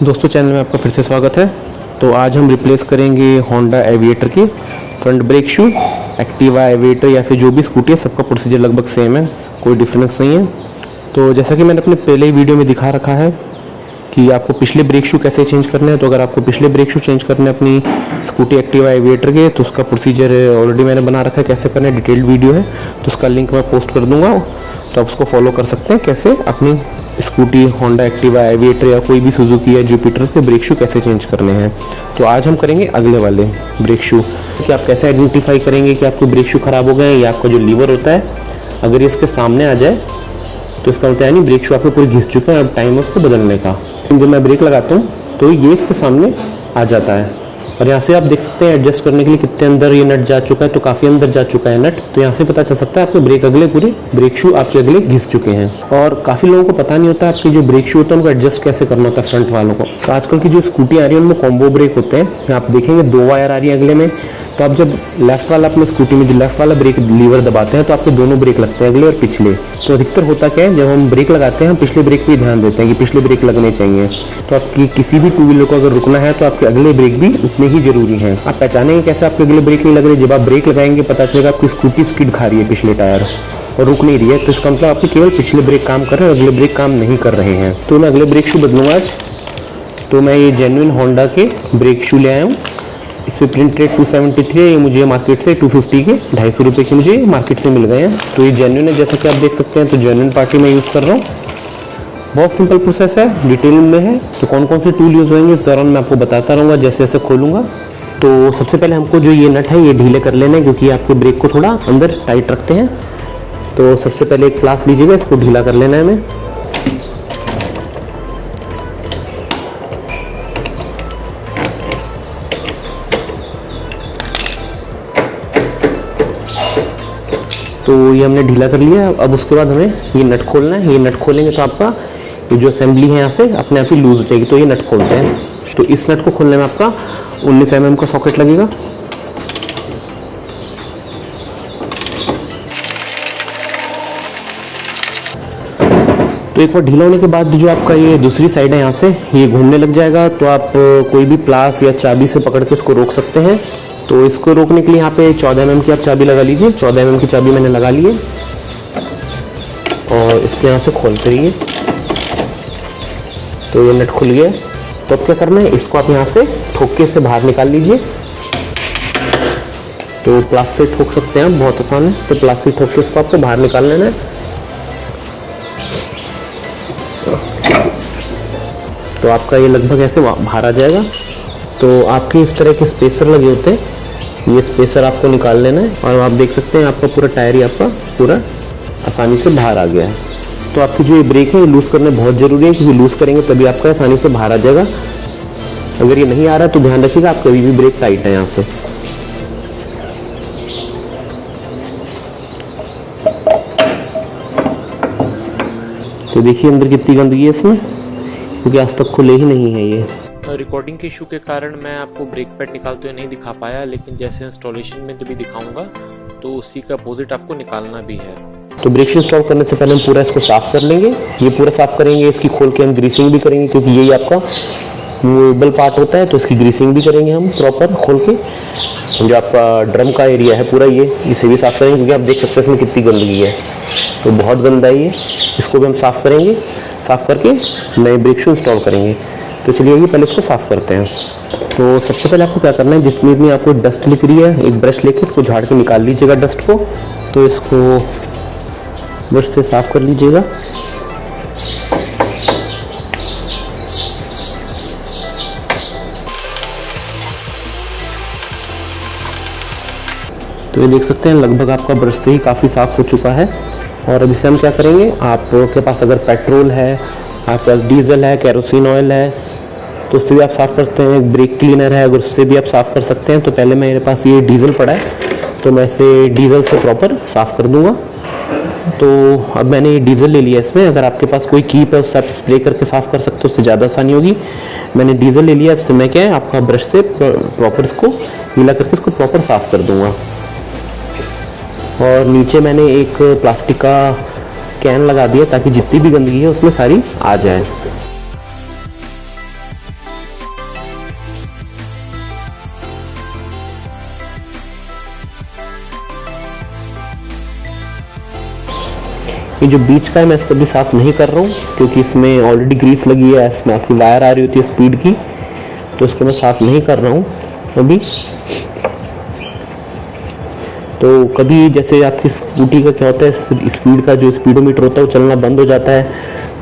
दोस्तों चैनल में आपका फिर से स्वागत है। तो आज हम रिप्लेस करेंगे होंडा एविएटर की front brake shoe. Activa, aviator या फिर जो भी स्कूटी है, सबका प्रोसीजर लगभग सेम है, कोई डिफरेंस नहीं है। तो जैसा कि मैंने अपने पहले ही वीडियो में दिखा रखा है कि आपको पिछले ब्रेक शू कैसे चेंज करने हैं। तो अगर आपको पिछले ब्रेक शू चेंज करने हैं अपनी स्कूटी, एक्टिवा, एविएटर के, तो उसका प्रोसीजर ऑलरेडी मैंने बना रखा है, कैसे करना है, डिटेल्ड वीडियो है। तो उसका लिंक मैं पोस्ट कर दूंगा, तो आप उसको फॉलो कर सकते हैं, कैसे अपनी स्कूटी, होंडा एक्टिवा, एविएटर या कोई भी सुजुकी या जुपिटर के ब्रेक शू कैसे चेंज करने हैं। तो आज हम करेंगे अगले वाले ब्रेक शू कि आप कैसे आइडेंटिफाई करेंगे कि आपके ब्रेक शू खराब हो गए हैं, या आपका जो लीवर होता है अगर ये इसके सामने आ जाए तो इसका मतलब यानी ब्रेक शू आपके पूरे घिस चुके हैं, अब टाइम है उसको बदलने का। जब मैं ब्रेक लगाता हूँ तो ये इसके सामने आ जाता है, और यहाँ से आप देख सकते हैं एडजस्ट करने के लिए कितने अंदर ये नट जा चुका है। तो काफ़ी अंदर जा चुका है नट, तो यहाँ से पता चल सकता है आपके ब्रेक अगले पूरे ब्रेक शू आपके अगले घिस चुके हैं। और काफ़ी लोगों को पता नहीं होता आपके जो ब्रेक शू होता है उनको एडजस्ट कैसे करना होता है फ्रंट वालों को। तो आजकल की जो स्कूटी आ रही है उनमें कॉम्बो ब्रेक होते हैं, आप देखेंगे 2 वायर आ रही है अगले में। तो आप जब लेफ्ट वाला अपनी स्कूटी में जो लेफ्ट वाला ब्रेक लीवर दबाते हैं तो आपके दोनों ब्रेक लगते हैं, अगले और पिछले। तो अधिकतर होता क्या है, जब हम ब्रेक लगाते हैं हम पिछले ब्रेक पे ध्यान देते हैं कि पिछले ब्रेक लगने चाहिए। तो आपकी किसी भी टू व्हीलर को अगर रुकना है तो आपके अगले ब्रेक भी उतने ही जरूरी हैं। आप पहचानेंगे कैसे आपके अगले ब्रेक नहीं लग रहे, जब आप ब्रेक लगाएंगे पता चलेगा आपकी स्कूटी स्किड खा रही है पिछले टायर और रुक नहीं रही है। तो इसका मतलब आपके केवल पिछले ब्रेक काम कर रहे हैं, अगले ब्रेक काम नहीं कर रहे हैं। तो मैं अगले ब्रेक शू बदलूंगा आज। तो मैं ये जेन्युइन होंडा के ब्रेक शू ले आया हूँ। इस पर प्रिंट रेट 273 है, ये मुझे मार्केट से 250 के 250 रुपये के मुझे मार्केट से मिल गए हैं। तो ये जेन्युइन है, जैसा कि आप देख सकते हैं। तो जेन्युइन पार्टी में यूज़ कर रहा हूँ। बहुत सिंपल प्रोसेस है, डिटेल में है। तो कौन कौन से टूल यूज़ होंगे इस दौरान मैं आपको बताता रहूँगा जैसे जैसे खोलूँगा। तो सबसे पहले हमको जो ये नट है ये ढीले कर लेना है, क्योंकि आपके ब्रेक को थोड़ा अंदर टाइट रखते हैं। तो सबसे पहले एक क्लास लीजिएगा, इसको ढीला कर लेना है हमें। तो ये हमने ढीला कर लिया। अब उसके बाद हमें ये नट खोलना है। ये नट खोलेंगे तो आपका ये जो असेंबली है यहाँ से अपने आप ही लूज हो जाएगी। तो ये नट खोलते हैं। तो इस नट को खोलने में आपका 19 mm का सॉकेट लगेगा। तो एक बार ढीला होने के बाद जो आपका ये दूसरी साइड है यहाँ से ये घूमने लग जाएगा। तो आप कोई भी प्लास या चाबी से पकड़ के इसको रोक सकते हैं। तो इसको रोकने के लिए यहाँ पे 14 mm की आप चाबी लगा लीजिए। 14 mm की चाबी मैंने लगा ली है, और इसको यहाँ से खोलते रहिए। तो ये नट खुल गया। तो अब क्या करना है, इसको आप यहाँ से ठोके से बाहर निकाल लीजिए। तो प्लास्टिक से ठोक सकते हैं आप, बहुत आसान है। तो प्लास्टिक ठोक के इसको आपको बाहर निकाल लेना है। तो आपका ये लगभग ऐसे बाहर आ जाएगा। तो आपके इस तरह के स्पेसर लगे होते हैं, ये स्पेसर आपको निकाल लेना है। और आप देख सकते हैं आपका पूरा टायर ही आपका पूरा आसानी से बाहर आ गया है। तो आपकी जो ये ब्रेक है ये लूज़ करने बहुत ज़रूरी है, क्योंकि लूज़ करेंगे तभी आपका आसानी से बाहर आ जाएगा। अगर ये नहीं आ रहा है तो ध्यान रखिएगा आपका अभी भी ब्रेक टाइट है यहाँ से। तो देखिए अंदर कितनी गंदगी है इसमें, क्योंकि आज तक खुले ही नहीं है ये। रिकॉर्डिंग के इशू के कारण मैं आपको ब्रेक पैड निकालते हुए नहीं दिखा पाया, लेकिन जैसे इंस्टॉलेशन में जब भी दिखाऊंगा तो उसी का अपोजिट आपको निकालना भी है। तो ब्रेक शू इंस्टॉल करने से पहले हम पूरा इसको साफ़ कर लेंगे। ये पूरा साफ़ करेंगे, इसकी खोल के हम ग्रीसिंग भी करेंगे, क्योंकि यही आपका मूवेबल पार्ट होता है। तो इसकी ग्रीसिंग भी करेंगे हम प्रॉपर खोल के। जो आपका ड्रम का एरिया है पूरा ये, इसे भी साफ़ करेंगे, क्योंकि आप देख सकते हैं इसमें कितनी गंदगी है। तो बहुत गंदा है ये, इसको भी हम साफ़ करेंगे। साफ़ करके नए ब्रेक शू इंस्टॉल करेंगे। तो चलिए ये पहले इसको साफ़ करते हैं। तो सबसे पहले आपको क्या करना है, जिसमें भी आपको डस्ट दिख रही है एक ब्रश लेके इसको झाड़ के निकाल लीजिएगा डस्ट को। तो इसको ब्रश से साफ़ कर लीजिएगा। तो ये देख सकते हैं लगभग आपका ब्रश से ही काफ़ी साफ़ हो चुका है। और अब इसे हम क्या करेंगे, आपके पास अगर पेट्रोल है, आपके पास डीजल है, केरोसिन ऑयल है, तो उससे भी आप साफ़ कर सकते हैं। ब्रेक क्लीनर है, अगर उससे भी आप साफ़ कर सकते हैं। तो पहले मेरे पास ये डीजल पड़ा है, तो मैं इसे डीजल से प्रॉपर साफ़ कर दूंगा। तो अब मैंने ये डीजल ले लिया इसमें। अगर आपके पास कोई कीप है उससे आप स्प्रे करके साफ़ कर सकते हो, उससे ज़्यादा आसानी होगी। मैंने डीजल ले लिया, इससे मैं क्या है आपका ब्रश से प्रॉपर इसको गीला करके इसको प्रॉपर साफ़ कर दूँगा। और नीचे मैंने एक प्लास्टिक का कैन लगा दिया ताकि जितनी भी गंदगी है उसमें सारी आ जाए। ये जो बीच का है मैं इसको भी साफ़ नहीं कर रहा हूँ, क्योंकि इसमें ऑलरेडी ग्रीस लगी है, इसमें आपकी वायर आ रही होती है स्पीड की, तो इसको मैं साफ़ नहीं कर रहा हूँ अभी। तो कभी जैसे आपकी स्कूटी का क्या होता है, स्पीड का जो स्पीडोमीटर होता है वो चलना बंद हो जाता है,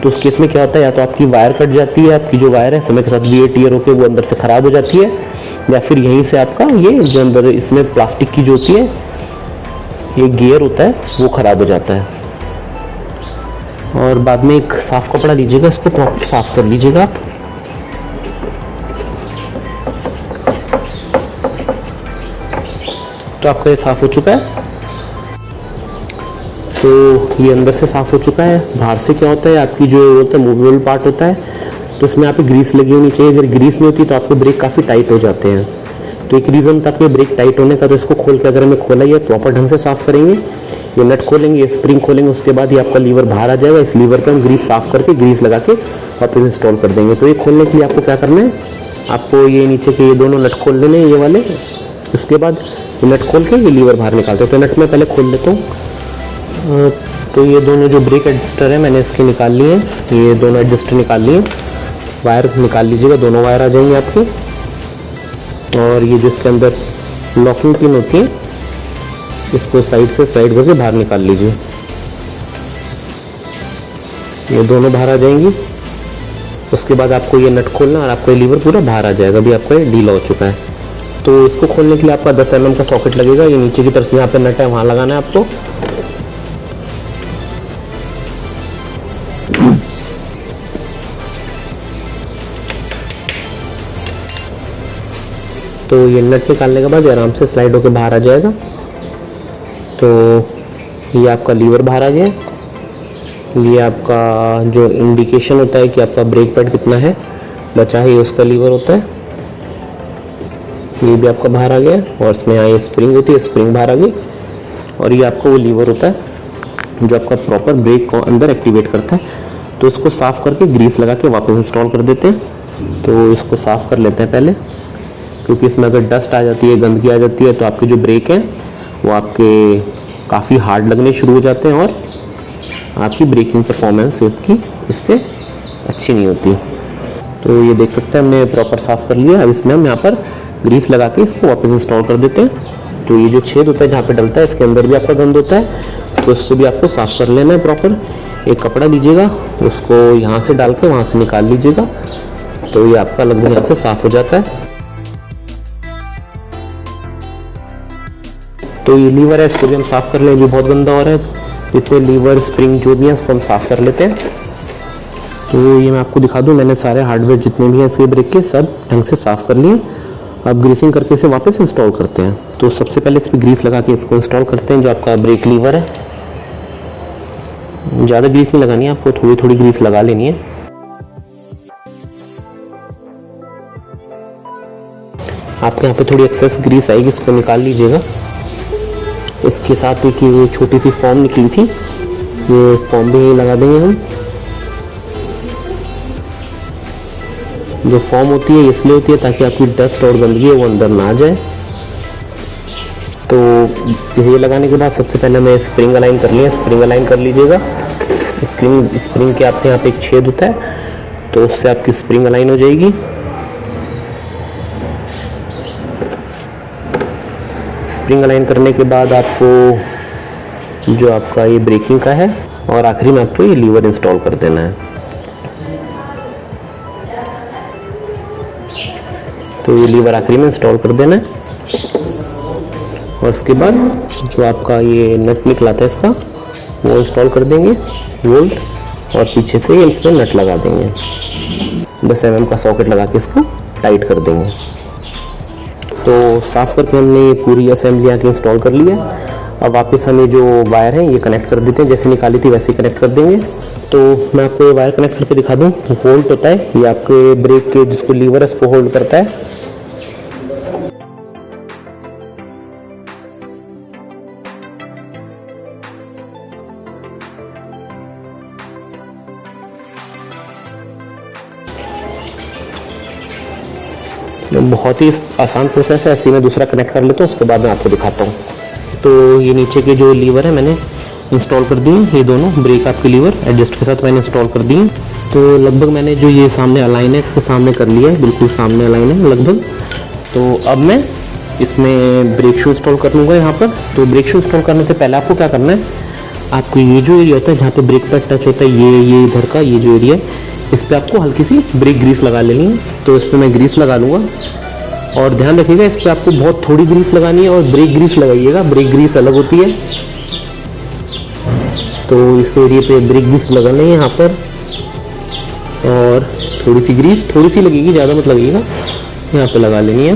तो उस केस में क्या होता है, या तो आपकी वायर कट जाती है, आपकी जो वायर है समय के साथ वियर टियर होकर वो अंदर से ख़राब हो जाती है, या फिर यहीं से आपका ये जो अंदर इसमें प्लास्टिक की जो होती है ये गियर होता है वो ख़राब हो जाता है। और बाद में एक साफ़ कपड़ा लीजिएगा, इसको प्रॉपर साफ़ कर लीजिएगा आप। तो आपका ये साफ़ हो चुका है, तो ये अंदर से साफ़ हो चुका है। बाहर से क्या होता है, आपकी जो होता है मूवेबल पार्ट होता है, तो इसमें आप ग्रीस लगी होनी चाहिए। अगर ग्रीस नहीं होती तो आपके ब्रेक काफ़ी टाइट हो जाते हैं। तो एक रीज़न था कि ब्रेक टाइट होने का, तो इसको खोल के अगर हमें खोला ही है प्रॉपर ढंग से साफ़ करेंगे, ये नट खोलेंगे, ये स्प्रिंग खोलेंगे, उसके बाद ये आपका लीवर बाहर आ जाएगा। इस लीवर पर हम ग्रीस साफ़ करके ग्रीस लगा के वापस इंस्टॉल कर देंगे। तो ये खोलने के लिए आपको क्या करना है, आपको ये नीचे के ये दोनों नट खोल लेने हैं, ये वाले। उसके बाद ये नट खोल के ये लीवर बाहर निकालते हैं। तो नट मैं पहले खोल लेता हूँ। तो ये दोनों जो ब्रेक एडजस्टर है मैंने इसके निकाल लिए हैं, ये दोनों एडजस्टर निकाल लिए। वायर निकाल लीजिएगा, दोनों वायर आ जाएंगे आपके। और ये जो इसके अंदर लॉकिंग पिन होती है, इसको साइड से साइड करके बाहर निकाल लीजिए। ये दोनों बाहर आ जाएंगी। उसके बाद आपको ये नट खोलना और आपको ये लीवर पूरा बाहर आ जाएगा। अभी आपका ये ढीला हो चुका है। तो इसको खोलने के लिए आपका 10 mm का सॉकेट लगेगा। ये नीचे की तरफ से यहाँ पे नट है, वहाँ लगाना है आपको। तो ये नट निकालने के बाद आराम से स्लाइड होकर बाहर आ जाएगा। तो ये आपका लीवर बाहर आ गया। ये आपका जो इंडिकेशन होता है कि आपका ब्रेक पैड कितना है बचा है, ये उसका लीवर होता है। ये भी आपका बाहर आ गया। और इसमें यहाँ ये स्प्रिंग होती है, स्प्रिंग बाहर आ गई। और ये आपका वो लीवर होता है जो आपका प्रॉपर ब्रेक को अंदर एक्टिवेट करता है। तो इसको साफ़ करके ग्रीस लगा के वापस इंस्टॉल कर देते हैं। तो इसको साफ़ कर लेते हैं पहले, क्योंकि इसमें अगर डस्ट आ जाती है, गंदगी आ जाती है, तो आपके जो ब्रेक हैं वो आपके काफ़ी हार्ड लगने शुरू हो जाते हैं और आपकी ब्रेकिंग परफॉर्मेंस आपकी इससे अच्छी नहीं होती। तो ये देख सकते हैं हमने प्रॉपर साफ़ कर लिया। अब इसमें हम यहाँ पर ग्रीस लगा के इसको वापस इंस्टॉल कर देते हैं। तो ये जो छेद होता है जहाँ पे डलता है, इसके अंदर भी आपका गंद होता है, तो इसको भी आपको साफ़ कर लेना है प्रॉपर। एक कपड़ा लीजिएगा, उसको यहाँ से डाल के वहाँ से निकाल लीजिएगा। तो ये आपका लगभग यहाँ से साफ़ हो जाता है। तो ये लीवर है, इसको भी हम साफ़ कर लें, भी बहुत गंदा हो रहा है। जितने लीवर स्प्रिंग जो भी हैं उसको हम साफ़ कर लेते हैं। तो ये मैं आपको दिखा दूं, मैंने सारे हार्डवेयर जितने भी हैं इसके ब्रेक के सब ढंग से साफ़ कर लिए। अब ग्रीसिंग करके इसे वापस इंस्टॉल करते हैं। तो सबसे पहले इस पर ग्रीस लगा के इसको इंस्टॉल करते हैं। जो आपका ब्रेक लीवर है, ज़्यादा ग्रीस नहीं लगानी है आपको, थोड़ी थोड़ी ग्रीस लगा लेनी है। आपके यहाँ पे थोड़ी एक्सेस ग्रीस आएगी, इसको निकाल लीजिएगा। इसके साथ एक ये छोटी सी फॉर्म निकली थी, ये फॉर्म भी लगा देंगे हम। जो फॉर्म होती है इसलिए होती है ताकि आपकी डस्ट और गंदगी है वो अंदर ना आ जाए। तो ये लगाने के बाद सबसे पहले मैं स्प्रिंग अलाइन कर लिया। स्प्रिंग अलाइन कर लीजिएगा। स्प्रिंग के आपके यहाँ पे एक छेद होता है, तो उससे आपकी स्प्रिंग अलाइन हो जाएगी। स्प्रिंग अलाइन करने के बाद आपको जो आपका ये ब्रेकिंग का है और आखिरी में आपको ये लीवर इंस्टॉल कर देना है। तो ये लीवर आखिरी में इंस्टॉल कर देना है। और उसके बाद जो आपका ये नट निकला था इसका वो इंस्टॉल कर देंगे, बोल्ट, और पीछे से ये इसमें नट लगा देंगे। 10 mm का सॉकेट लगा के इसको टाइट कर देंगे। तो साफ़ करके हमने पूरी असेंबली आके इंस्टॉल कर लिया। अब वापस हम ये जो वायर है ये कनेक्ट कर देते हैं, जैसे निकाली थी वैसे ही कनेक्ट कर देंगे। तो मैं आपको ये वायर कनेक्ट करके दिखा दूँ। होल्ड होता है, ये आपके ब्रेक के जिसको लीवर है उसको होल्ड करता है। बहुत ही आसान प्रोसेस है। ऐसे ही मैं दूसरा कनेक्ट कर लेता हूँ, उसके बाद मैं आपको दिखाता हूँ। तो ये नीचे के जो लीवर है मैंने इंस्टॉल कर दिए ये दोनों ब्रेक आपके लीवर एडजस्ट के साथ मैंने इंस्टॉल कर दिए। तो लगभग मैंने जो ये सामने अलाइन है इसके सामने कर लिया है, बिल्कुल सामने अलाइन है लगभग। तो अब मैं इसमें ब्रेक शू इंस्टॉल कर लूँगा यहाँ पर। तो ब्रेक शू इंस्टॉल करने से पहले आपको क्या करना है, आपको ये जो एरिया होता है जहाँ पे ब्रेक पैड टच होता है, ये इधर का ये जो एरिया है, इस पर आपको हल्की सी ब्रेक ग्रीस लगा लेनी है। तो इस पर मैं ग्रीस लगा लूँगा और ध्यान रखिएगा इस पर आपको बहुत थोड़ी ग्रीस लगानी है और ब्रेक ग्रीस लगाइएगा, ब्रेक ग्रीस अलग होती है। तो इस एरिया पे ब्रेक ग्रीस लगाना है यहाँ पर और थोड़ी सी ग्रीस थोड़ी सी लगेगी, ज़्यादा मत लगेगा, यहाँ पे लगा लेनी है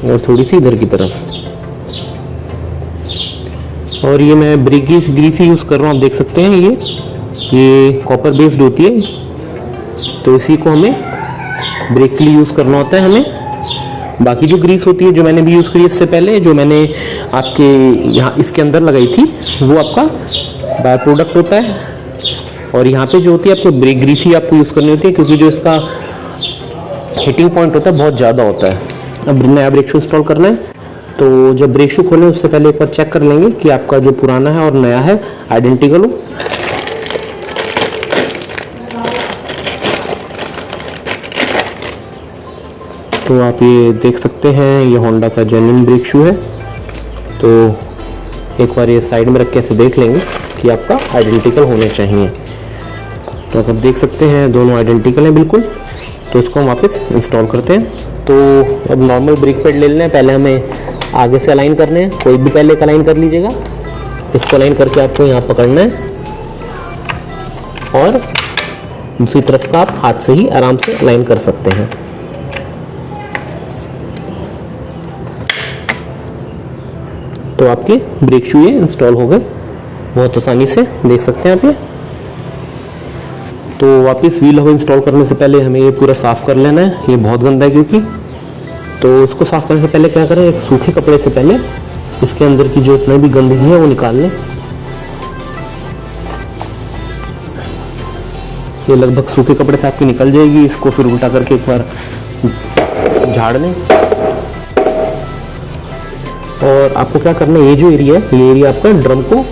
और थोड़ी सी इधर की तरफ। और ये मैं ब्रेक ग्रीस ही यूज़ कर रहा हूँ, आप देख सकते हैं ये कॉपर बेस्ड होती है। तो इसी को हमें ब्रेक के लिए यूज़ करना होता है हमें। बाकी जो ग्रीस होती है जो मैंने भी यूज़ करी इससे पहले, जो मैंने आपके यहाँ इसके अंदर लगाई थी, वो आपका बाय प्रोडक्ट होता है। और यहाँ पे जो होती है आपको ब्रेक ग्रीस ही आपको यूज़ करनी होती है, क्योंकि जो इसका हिटिंग पॉइंट होता है बहुत ज़्यादा होता है। अब नया ब्रेक शू इंस्टॉल करना है, तो जब ब्रेक शू खोलें उससे पहले एक बार चेक कर लेंगे कि आपका जो पुराना है और नया है आइडेंटिकल हो। तो आप ये देख सकते हैं ये होंडा का जेन्युइन ब्रेक शू है। तो एक बार ये साइड में रख के ऐसे देख लेंगे कि आपका आइडेंटिकल होने चाहिए। तो आप देख सकते हैं दोनों आइडेंटिकल हैं बिल्कुल। तो इसको हम वापस इंस्टॉल करते हैं। तो अब नॉर्मल ब्रेक पैड ले लेना है, पहले हमें आगे से अलाइन करने हैं, कोई भी पहले अलाइन कर लीजिएगा। इसको अलाइन करके आपको यहाँ पकड़ना है और दूसरी तरफ का आप हाथ से ही आराम से अलाइन कर सकते हैं। तो आपके ब्रेक शू ये इंस्टॉल हो गए बहुत आसानी से, देख सकते हैं आप ये। तो वापस व्हील हब इंस्टॉल करने से पहले हमें ये पूरा साफ़ कर लेना है, ये बहुत गंदा है क्योंकि। तो उसको साफ़ करने से पहले क्या करें, एक सूखे कपड़े से पहले इसके अंदर की जो इतनी भी गंदगी है वो निकाल लें। ये लगभग सूखे कपड़े से आपकी निकल जाएगी। इसको फिर उल्टा करके एक बार झाड़ लें। और आपको क्या करना है, ये जो एरिया है ये एरिया आपका ड्रम को,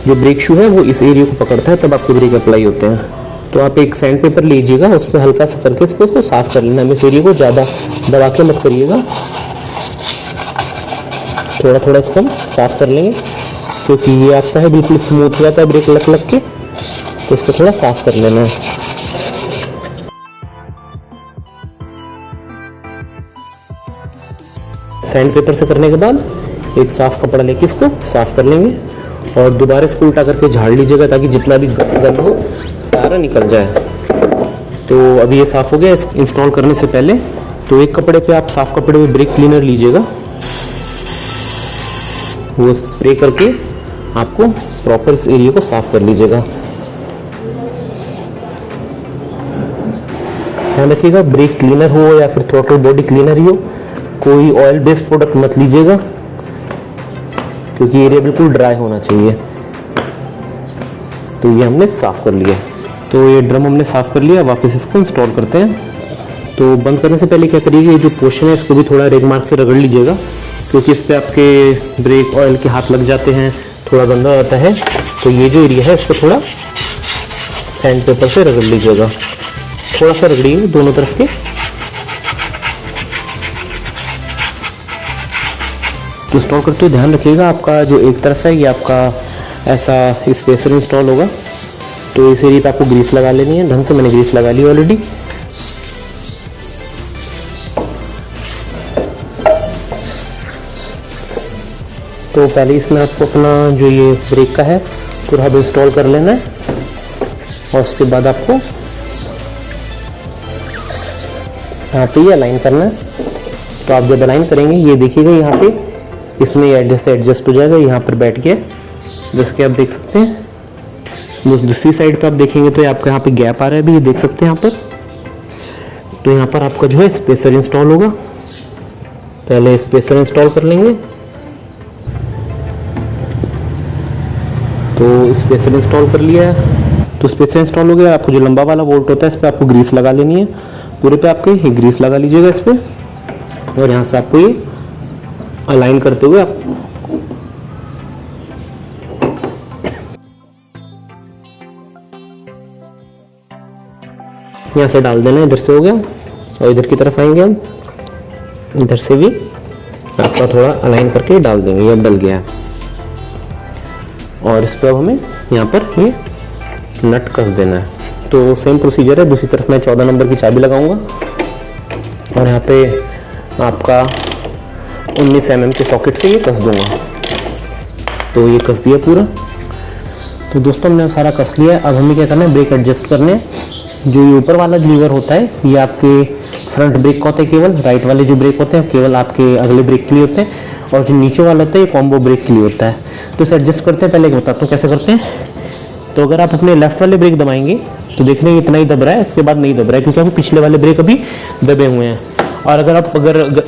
जो ब्रेक शू है वो इस एरिया को पकड़ता है, तब आपको ब्रेक अप्लाई होते हैं। तो आप एक सैंड पेपर लीजिएगा, उस पर हल्का सा करके इसको साफ कर लेना है। इस एरिया को ज़्यादा दबा के मत करिएगा, थोड़ा थोड़ा इसको हम साफ कर लेंगे, क्योंकि ये आपका है बिल्कुल स्मूथ हो जाता है ब्रेक लग के। तो इसको थोड़ा साफ कर लेना है। सैंड पेपर से करने के बाद एक साफ कपड़ा लेके इसको साफ कर लेंगे और दोबारा इसको उल्टा करके झाड़ लीजिएगा, ताकि जितना भी गंद हो सारा निकल जाए। तो अभी ये साफ हो गया। इसको इंस्टॉल करने से पहले तो एक कपड़े पे आप साफ कपड़े में ब्रेक क्लीनर लीजिएगा, वो स्प्रे करके आपको प्रॉपर इस एरिया को साफ कर लीजिएगा। ध्यान रखिएगा ब्रेक क्लीनर हो या फिर थ्रॉटल बॉडी क्लीनर ही हो, कोई ऑयल बेस्ड प्रोडक्ट मत लीजिएगा, क्योंकि एरिया बिल्कुल ड्राई होना चाहिए। तो ये हमने साफ कर लिया। तो ये ड्रम हमने साफ कर लिया, वापस इसको इंस्टॉल करते हैं। तो बंद करने से पहले क्या करिएगा, ये जो पोर्शन है इसको भी थोड़ा रेग मार्क से रगड़ लीजिएगा, क्योंकि इस पर आपके ब्रेक ऑयल के हाथ लग जाते हैं, थोड़ा गंदा होता है। तो ये जो एरिया है इसको थोड़ा सैंड पेपर से रगड़ लीजिएगा, थोड़ा सा रगड़िए दोनों तरफ के। तो इंस्टॉल करते हुए ध्यान रखिएगा आपका जो एक तरफ है ये आपका ऐसा स्पेसर इंस्टॉल होगा। तो इस एरिया पे आपको ग्रीस लगा लेनी है ढंग से। मैंने ग्रीस लगा ली ऑलरेडी। तो पहले इसमें आपको अपना जो ये ब्रेक का है पूरा हब इंस्टॉल कर लेना है और उसके बाद आपको यहाँ पे ये अलाइन करना है। तो आप जब अलाइन करेंगे ये देखिएगा यहाँ पे इसमें एडजस्ट हो जाएगा यहाँ पर बैठ के, जैसे कि आप देख सकते हैं। दूसरी साइड पे आप देखेंगे तो आपका यहाँ पे गैप आ रहा है, अभी ये देख सकते हैं यहाँ पर। तो यहाँ पर आपका जो है स्पेसर इंस्टॉल होगा। पहले स्पेसर इंस्टॉल कर लेंगे। तो स्पेसर इंस्टॉल कर लिया है। तो स्पेसर इंस्टॉल हो गया। आपको जो लंबा वाला बोल्ट होता है इस पर आपको ग्रीस लगा लेनी है, पूरे पे आपके ये ग्रीस लगा लीजिएगा इस पर। और यहाँ से आपको ये अलाइन करते हुए आप यहाँ से डाल देना, इधर से हो गया। और इधर की तरफ आएंगे हम, इधर से भी आपका थोड़ा अलाइन करके डाल देंगे, ये डल गया। और इस पर अब हमें यहाँ पर ये नट कस देना है। तो सेम प्रोसीजर है, दूसरी तरफ मैं 14 नंबर की चाबी लगाऊंगा और यहाँ पे आपका 19 mm के सॉकेट से ये कस दूंगा। तो ये कस दिया पूरा। तो दोस्तों हमने सारा कस लिया है। अब हमें क्या करना है, ब्रेक एडजस्ट करने हैं। जो ये ऊपर वाला लीवर होता है ये आपके फ्रंट ब्रेक का होता है, केवल राइट वाले जो ब्रेक होते हैं केवल आपके अगले ब्रेक के लिए होते हैं, और जो नीचे वाला होता है ये कॉम्बो ब्रेक के लिए होता है। तो इसे एडजस्ट करते हैं, पहले बताता हूँ कैसे करते हैं। तो अगर आप अपने लेफ्ट वाले ब्रेक दबाएंगे तो देख लेंगे इतना ही दब रहा है, इसके बाद नहीं दब रहा है क्योंकि हम पिछले वाले ब्रेक अभी दबे हुए हैं। और अगर आप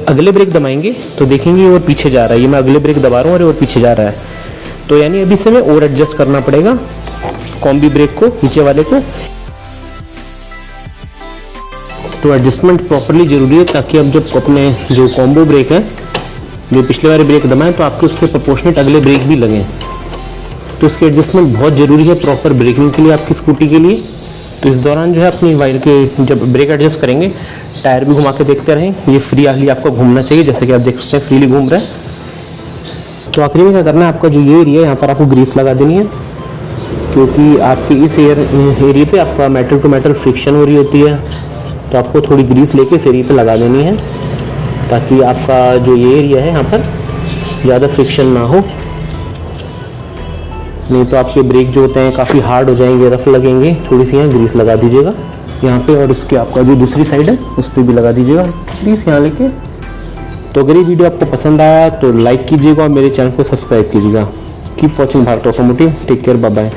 अगले ब्रेक दबाएंगे तो देखेंगे और पीछे जा रहा है। ये मैं अगले ब्रेक दबा रहा हूँ और पीछे जा रहा है। तो यानी अभी से हमें और एडजस्ट करना पड़ेगा कॉम्बी ब्रेक को, नीचे वाले को। तो एडजस्टमेंट प्रॉपरली जरूरी है ताकि अब जब अपने जो कॉम्बो ब्रेक है, जो पिछले वाले ब्रेक दबाएं तो आपके उसके प्रोपोर्शनेट अगले ब्रेक भी लगें। तो इसके एडजस्टमेंट बहुत ज़रूरी है प्रॉपर ब्रेकिंग के लिए आपकी स्कूटी के लिए। तो इस दौरान जो है अपनी वायर के जब ब्रेक एडजस्ट करेंगे टायर भी घुमा के देखते रहें। ये फ्री आपको घूमना चाहिए, जैसे कि आप देख सकते हैं फ्रीली घूम रहा है। तो आखिरी में क्या करना है, आपका जो ये एरिया है यहाँ पर आपको ग्रीस लगा देनी है, क्योंकि आपकी इस एरिया पे आपका मेटल टू मेटल फ्रिक्शन हो रही होती है। तो आपको थोड़ी ग्रीस लेके इस एरिया पे लगा देनी है ताकि आपका जो ये एरिया है यहाँ पर ज़्यादा फ्रिक्शन ना हो। नहीं तो आपके ब्रेक जो होते हैं काफ़ी हार्ड हो जाएंगे, रफ लगेंगे। थोड़ी सी यहाँ ग्रीस लगा दीजिएगा यहाँ पे, और इसके आपका जो दूसरी साइड है उस पर भी लगा दीजिएगा ग्रीस यहाँ लेके। तो अगर ये वीडियो आपको पसंद आया तो लाइक कीजिएगा और मेरे चैनल को सब्सक्राइब कीजिएगा। Keep watching Bharat Automotive. Take care, bye bye.